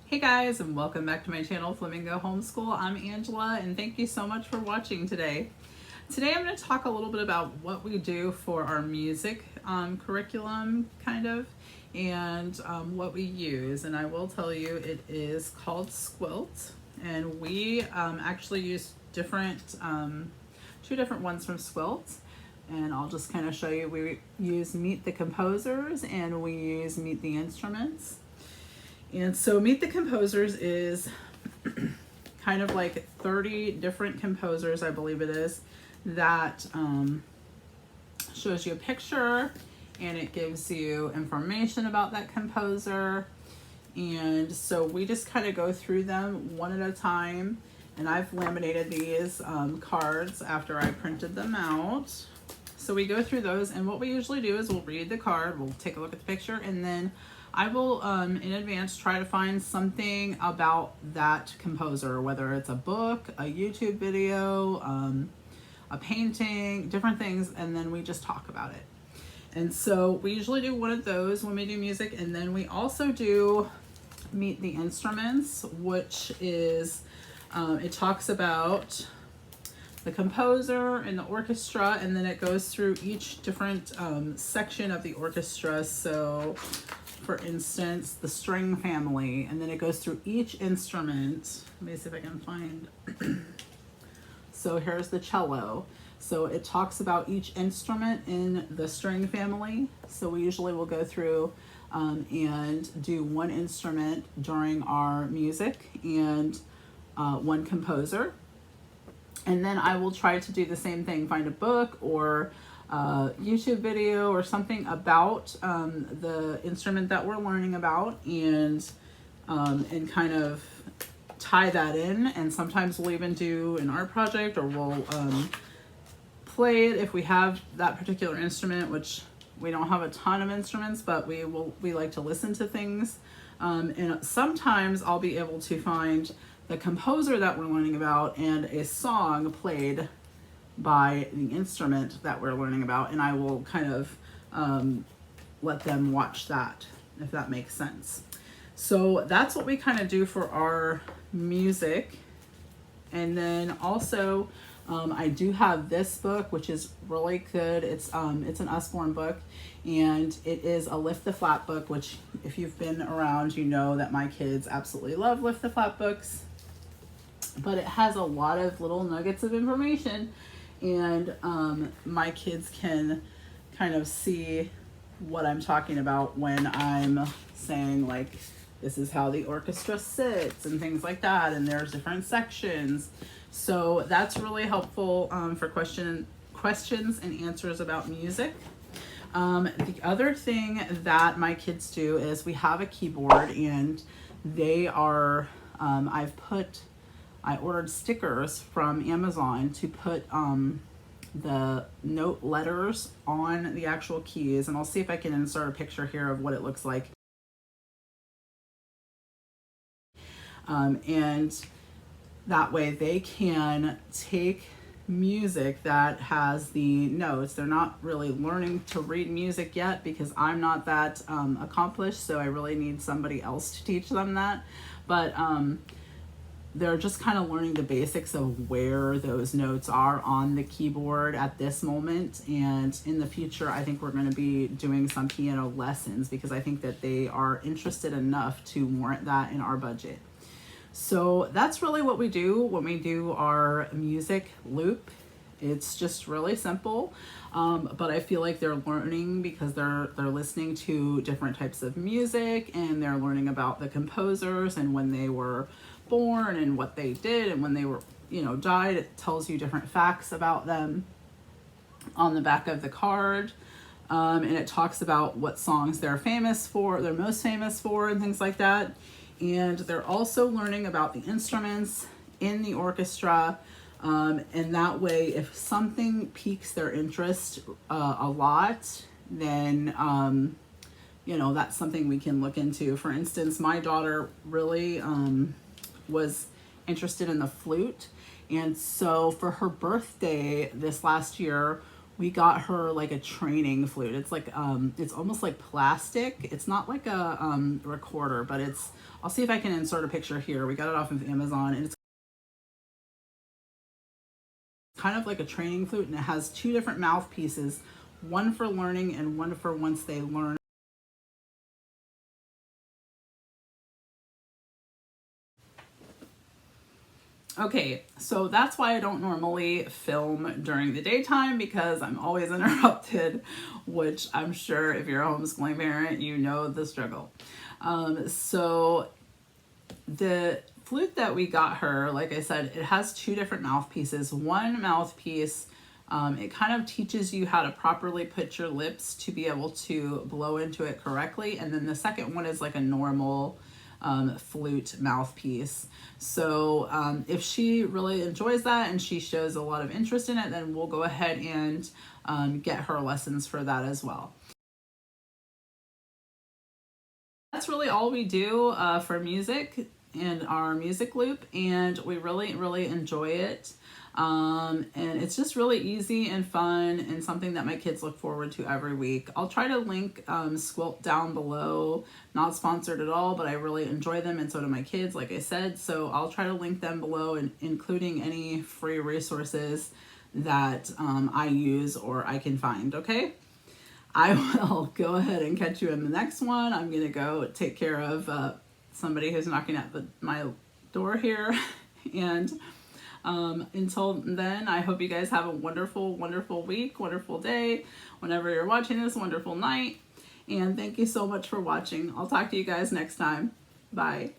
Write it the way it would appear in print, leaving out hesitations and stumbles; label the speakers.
Speaker 1: Hey guys, and welcome back to my channel, Flamingo Homeschool. I'm Angela, and thank you so much for watching today. Today I'm going to talk a little bit about what we do for our music curriculum, and what we use. And I will tell you, it is called Squilt, and we actually use two different ones from Squilt. And I'll just kind of show you. We use Meet the Composers and we use Meet the Instruments. And so Meet the Composers is kind of like 30 different composers, I believe it is, that shows you a picture and it gives you information about that composer. And so we just kind of go through them one at a time. And I've laminated these cards after I printed them out. So we go through those, and what we usually do is we'll read the card, we'll take a look at the picture, and then I will, in advance, try to find something about that composer, whether it's a book, a YouTube video, a painting, different things, and then we just talk about it. And so we usually do one of those when we do music, and then we also do Meet the Instruments, which is, it talks about the composer and the orchestra, and then it goes through each different section of the orchestra. So for instance, the string family, and then it goes through each instrument. Let me see if I can find. So here's the cello. So it talks about each instrument in the string family. So we usually will go through and do one instrument during our music and one composer. And then I will try to do the same thing, find a book or a YouTube video or something about the instrument that we're learning about, and kind of tie that in. And sometimes we'll even do an art project, or we'll play it if we have that particular instrument, which we don't have a ton of instruments, but we like to listen to things. And sometimes I'll be able to find the composer that we're learning about and a song played by the instrument that we're learning about, and I will kind of let them watch that, if that makes sense. So that's what we kind of do for our music. And then also I do have this book, which is really good. It's an Usborne book, and it is a Lift the Flat book, which if you've been around, you know that my kids absolutely love Lift the Flat books. But it has a lot of little nuggets of information, and my kids can kind of see what I'm talking about when I'm saying, like, this is how the orchestra sits and things like that, and there's different sections. So that's really helpful for questions and answers about music. The other thing that my kids do is we have a keyboard, and they are, I ordered stickers from Amazon to put the note letters on the actual keys, and I'll see if I can insert a picture here of what it looks like. And that way they can take music that has the notes. They're not really learning to read music yet because I'm not that accomplished, so I really need somebody else to teach them that. But they're just kind of learning the basics of where those notes are on the keyboard at this moment. And in the future, I think we're going to be doing some piano lessons because I think that they are interested enough to warrant that in our budget. So that's really what we do when we do our music loop. It's just really simple, but I feel like they're learning because they're listening to different types of music, and they're learning about the composers and when they were born and what they did, and when they were, died. It tells you different facts about them on the back of the card, and it talks about what songs they're most famous for, and things like that. And they're also learning about the instruments in the orchestra, and that way, if something piques their interest a lot, then that's something we can look into. For instance, my daughter really was interested in the flute, and so for her birthday this last year, we got her like a training flute. It's like it's almost like plastic. It's not like a recorder, but it's, I'll see if I can insert a picture here. We got it off of Amazon, and it's kind of like a training flute, and it has two different mouthpieces, one for learning and one for once they learn. Okay, so that's why I don't normally film during the daytime, because I'm always interrupted, which I'm sure if you're a homeschooling parent, you know the struggle. So the flute that we got her, like I said, it has two different mouthpieces. One mouthpiece, it kind of teaches you how to properly put your lips to be able to blow into it correctly. And then the second one is like a normal flute mouthpiece. So if she really enjoys that and she shows a lot of interest in it, then we'll go ahead and get her lessons for that as well. That's really all we do for music in our music loop, and we really enjoy it. And it's just really easy and fun, and something that my kids look forward to every week. I'll try to link Squilt down below. Not sponsored at all, but I really enjoy them, and so do my kids, like I said. So I'll try to link them below, and including any free resources that I use or I can find, okay? I will go ahead and catch you in the next one. I'm gonna go take care of somebody who's knocking at my door here. And until then, I hope you guys have a wonderful week, wonderful day, whenever you're watching this, wonderful night. And thank you so much for watching. I'll talk to you guys next time. Bye.